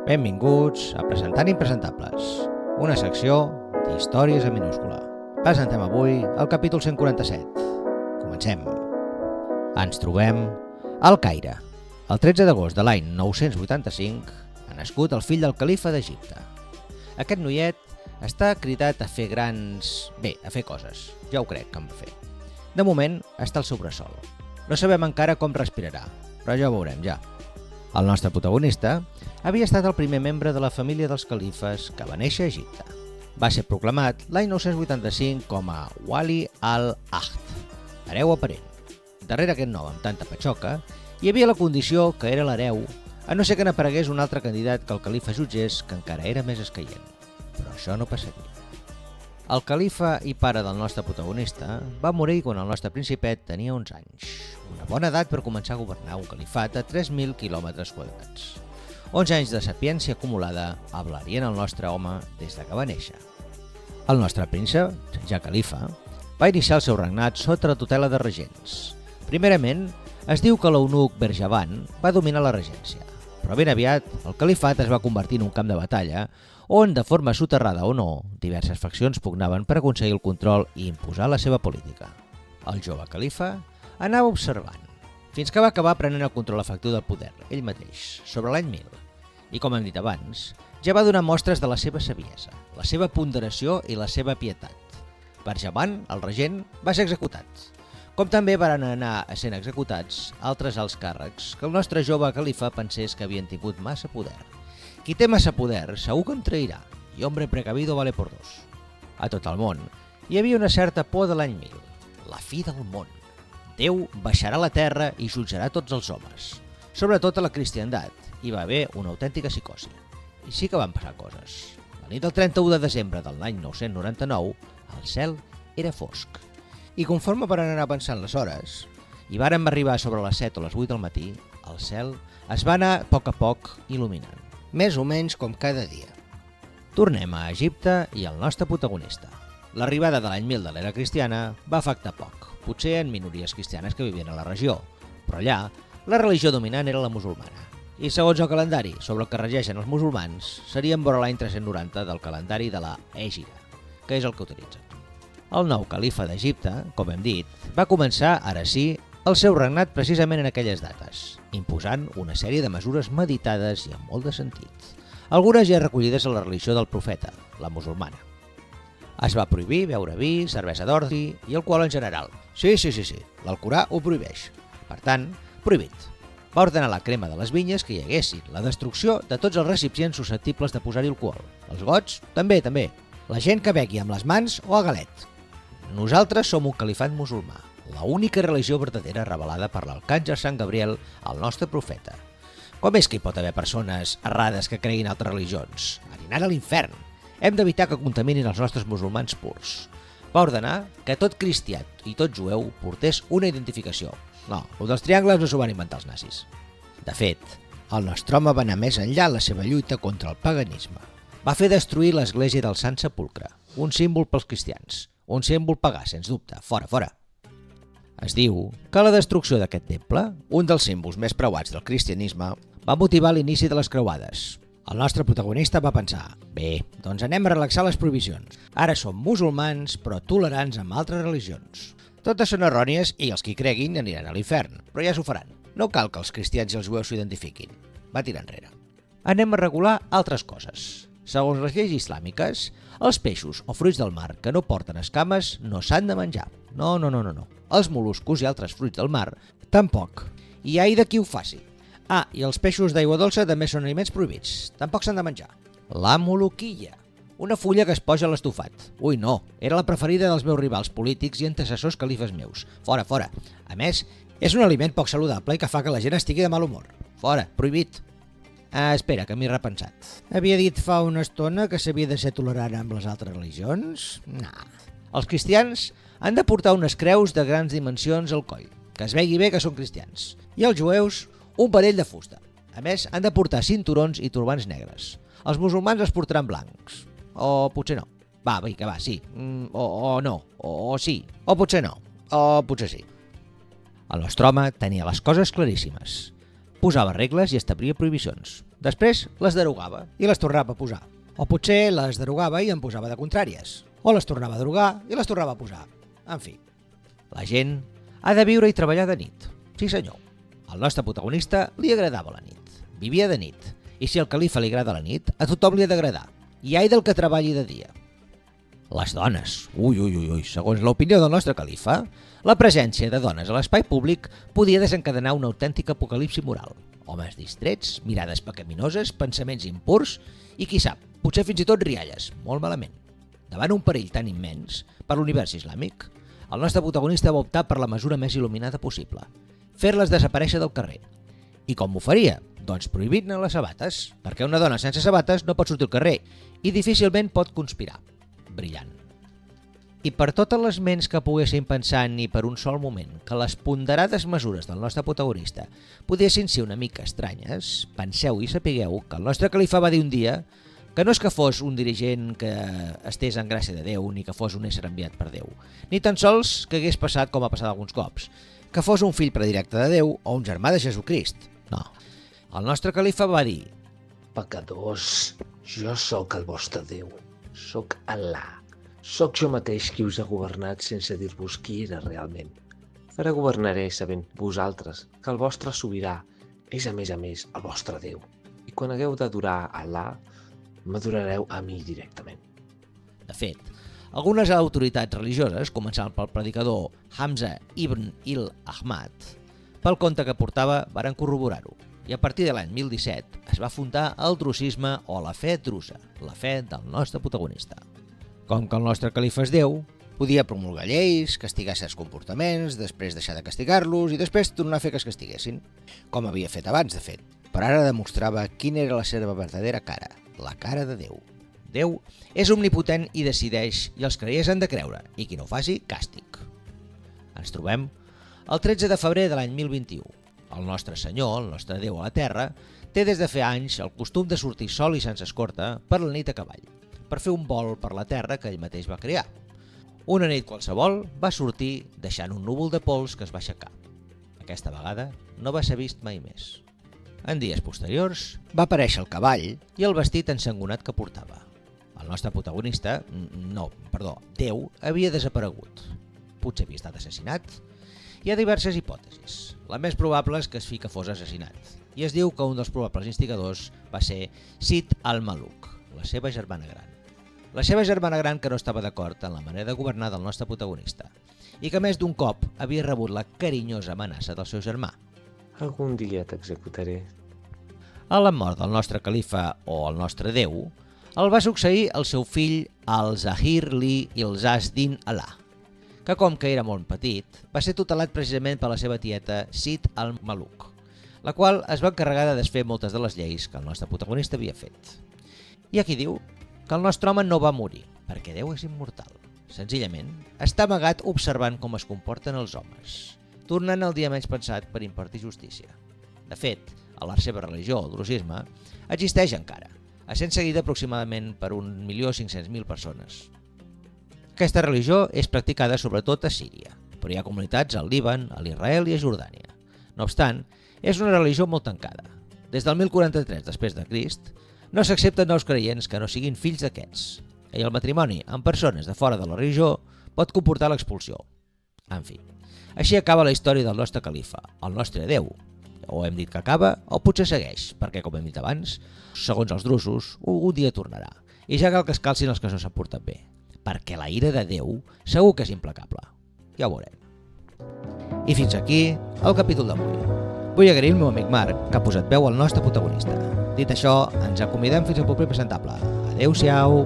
Benvinguts a Presentant Impresentables, una secció d'històries en minúscula. Presentem avui el capítol 147. Comencem. Ens trobem al Caire. El 13 d'agost de l'any 985 ha nascut el fill del califa d'Egipte. Aquest noiet està cridat a fer a fer coses. Ja ho crec que en va fer. De moment està al seu bressol. No sabem encara com respirarà, però ja ho veurem ja. El nostre protagonista havia estat el primer membre de la família dels califes que va néixer a Egipte. Va ser proclamat l'any 985 com a Wali al-Ahd, hereu aparent. Darrere aquest nom amb tanta patxoca, hi havia la condició que era l'hereu, a no ser que n'aparegués un altre candidat que el califa jutgés, que encara era més escaient. Però això no passaria. El califa i pare del nostre protagonista va morir quan el nostre principet tenia 11 anys. Una bona edat per començar a governar un califat a 3.000 quilòmetres quadrats. 11 anys de sapiència acumulada hablarien el nostre home des que va néixer. El nostre príncep, ja califa, va iniciar el seu regnat sota la tutela de regents. Primerament, es diu que l'eunuc Berjavan va dominar la regència, però ben aviat el califat es va convertir en un camp de batalla on, de forma soterrada o no, diverses faccions pugnaven per aconseguir el control i imposar la seva política. El jove califa anava observant, fins que va acabar prenent el control efectiu del poder, ell mateix, sobre l'any 1000. I com hem dit abans, ja va donar mostres de la seva saviesa, la seva ponderació i la seva pietat. Berjavan, el regent, va ser executat, com també van anar sent executats altres alts càrrecs que el nostre jove califa pensés que havien tingut massa poder. Qui té massa poder segur que en trairà, i hombre precavido vale por dos. A tot el món hi havia una certa por de l'any 1000, la fi del món. Déu baixarà a la terra i jutjarà tots els homes. Sobretot a la cristiandat hi va haver una autèntica psicosi. I sí que van passar coses. La nit del 31 de desembre de l'any 999, el cel era fosc. I conforme van anar avançant les hores, i vàrem arribar sobre les 7 o les 8 del matí, el cel es va anar a poc il·luminant. Més o menys com cada dia. Tornem a Egipte i al nostre protagonista. L'arribada de l'any 1000 de l'era cristiana va afectar poc, potser en minories cristianes que vivien a la regió, però allà la religió dominant era la musulmana. I segons el calendari sobre el que regeixen els musulmans, serien vora l'any 390 del calendari de la Hègira, que és el que utilitzen. El nou califa d'Egipte, com hem dit, va començar, ara sí, el seu regnat precisament en aquelles dates, imposant una sèrie de mesures meditades i amb molt de sentit. Algunes ja recollides a la religió del profeta, la musulmana. Es va prohibir beure vi, cervesa d'ordi i alcohol en general. Sí, l'Alcorà ho prohibeix. Per tant, prohibit. Va ordenar la crema de les vinyes que hi haguessin, la destrucció de tots els recipients susceptibles de posar-hi alcohol. Els gots, també. La gent que begui amb les mans o a galet. Nosaltres som un califat musulmà, la única religió verdadera revelada per l'arcàngel Sant Gabriel, el nostre profeta. Com és que hi pot haver persones errades que creguin altres religions? Aniran a l'infern. Hem d'evitar que contaminin els nostres musulmans purs. Va ordenar que tot cristià i tot jueu portés una identificació. No, el dels triangles no s'ho van inventar els nazis. De fet, el nostre home va anar més enllà en la seva lluita contra el paganisme. Va fer destruir l'església del Sant Sepulcre, un símbol pels cristians. Un símbol pagà, sens dubte. Fora. Es diu que la destrucció d'aquest temple, un dels símbols més preuats del cristianisme, va motivar l'inici de les creuades. El nostre protagonista va pensar, bé, doncs anem a relaxar les prohibicions. Ara som musulmans, però tolerants amb altres religions. Totes són errònies i els que hi creguin aniran a l'infern, però ja s'ho faran. No cal que els cristians i els jueus s'ho identifiquin. Va tirar enrere. Anem a regular altres coses. Segons les lleis islàmiques, els peixos o fruits del mar que no porten escames no s'han de menjar. No. Els moluscos i altres fruits del mar, tampoc. I ai de qui ho faci. I els peixos d'aigua dolça també són aliments prohibits. Tampoc s'han de menjar. La moloquilla, una fulla que es posa a l'estofat. Ui, no, era la preferida dels meus rivals polítics i antecessors califes meus. Fora. A més, és un aliment poc saludable i que fa que la gent estigui de mal humor. Fora, prohibit. Espera, que m'he repensat. Havia dit fa una estona que s'havia de ser tolerant amb les altres religions? Nah. Els cristians han de portar unes creus de grans dimensions al coll, que es vegi bé que són cristians. I els jueus, un parell de fusta. A més, han de portar cinturons i turbants negres. Els musulmans els portaran blancs. O potser no. Va, sí. O no. O sí. O potser no. O potser sí. El nostre home tenia les coses claríssimes. posava regles i establia prohibicions. Després les derogava i les tornava a posar. O potser les derogava i en posava de contràries. O les tornava a derogar i les tornava a posar. En fi, la gent ha de viure i treballar de nit. Sí senyor, al nostre protagonista li agradava la nit. Vivia de nit. I si al califa li agrada la nit, a tothom li ha d'agradar. I ai del que treballi de dia. Les dones. Segons l'opinió del nostre califa, la presència de dones a l'espai públic podia desencadenar un autèntic apocalipsi moral. Homes distrets, mirades pecaminoses, pensaments impurs i, qui sap, potser fins i tot rialles, molt malament. Davant un perill tan immens per l'univers islàmic, el nostre protagonista va optar per la mesura més il·luminada possible, fer-les desaparèixer del carrer. I com ho faria? Doncs prohibint-ne les sabates, perquè una dona sense sabates no pot sortir al carrer i difícilment pot conspirar. Brillant. I per totes les ments que poguessin pensar ni per un sol moment que les ponderades mesures del nostre protagonista podessin ser una mica estranyes, penseu i sapigueu que el nostre califa va dir un dia que no és que fos un dirigent que estés en gràcia de Déu ni que fos un ésser enviat per Déu, ni tan sols que hagués passat com ha passat alguns cops, que fos un fill predilecte de Déu o un germà de Jesucrist. No. El nostre califa va dir: Pecadors, jo sóc el vostre Déu, sóc Al·là. Sóc jo mateix qui us ha governat sense dir-vos qui era realment. Ara governaré sabent vosaltres que el vostre sobirà és a més el vostre Déu. I quan hagueu d'adorar Al·là, m'adorareu a mi directament. De fet, algunes autoritats religioses, començant pel predicador Hamza ibn il-Ahmad, pel conte que portava, varen corroborar-ho. I a partir de l'any 1017 es va fundar el drusisme o la fe drusa, la fe del nostre protagonista. Com que el nostre califa és Déu, podia promulgar lleis, castigar certs comportaments, després deixar de castigar-los i després tornar a fer que es castiguessin, com havia fet abans, de fet. Però ara demostrava quina era la seva verdadera cara, la cara de Déu. Déu és omnipotent i decideix, i els creients han de creure, i qui no ho faci, càstig. Ens trobem el 13 de febrer de l'any 1021. El nostre senyor, el nostre Déu a la terra, té des de fer anys el costum de sortir sol i sense escorta per la nit a cavall, per fer un vol per la terra que ell mateix va crear. Una nit qualsevol va sortir deixant un núvol de pols que es va aixecar. Aquesta vegada no va ser vist mai més. En dies posteriors va aparèixer el cavall i el vestit ensangonat que portava. El nostre protagonista, Déu, havia desaparegut. Potser havia estat assassinat. Hi ha diverses hipòtesis. La més probable és que fos assassinat. I es diu que un dels probables instigadors va ser Sid al-Maluk, la seva germana gran. La seva germana gran que no estava d'acord en la manera de governar del nostre protagonista i que més d'un cop havia rebut la carinyosa amenaça del seu germà. Algun dia t'executaré. A la mort del nostre califa o el nostre Déu, el va succeir el seu fill al-Zahir li il-Zaz-Din Alà, que com que era molt petit, va ser tutelat precisament per la seva tieta Sid al-Maluk, la qual es va encarregar de desfer moltes de les lleis que el nostre protagonista havia fet. I aquí diu que el nostre home no va morir, perquè Déu és immortal. Senzillament, està amagat observant com es comporten els homes, tornant el dia menys pensat per impartir justícia. De fet, a la seva religió, el drusisme, existeix encara, essent seguida aproximadament per 1.500.000 persones. Aquesta religió és practicada sobretot a Síria, però hi ha comunitats al Líban, a l'Israel i a Jordània. No obstant, és una religió molt tancada. Des del 1043 després de Crist, no s'accepten nous creients que no siguin fills d'aquests, i el matrimoni amb persones de fora de la religió pot comportar l'expulsió. En fi, així acaba la història del nostre califa, el nostre Déu. O hem dit que acaba, o potser segueix, perquè, com hem dit abans, segons els drusos, un dia tornarà, i ja cal que es calcin els que no s'han portat bé, perquè la ira de Déu segur que és implacable. Ja ho veurem. I fins aquí el capítol d'avui. Vull agrair al meu amic Marc, que ha posat veu al nostre protagonista. Dit això, ens acomidem fins al proper presentable. Adéu-siau!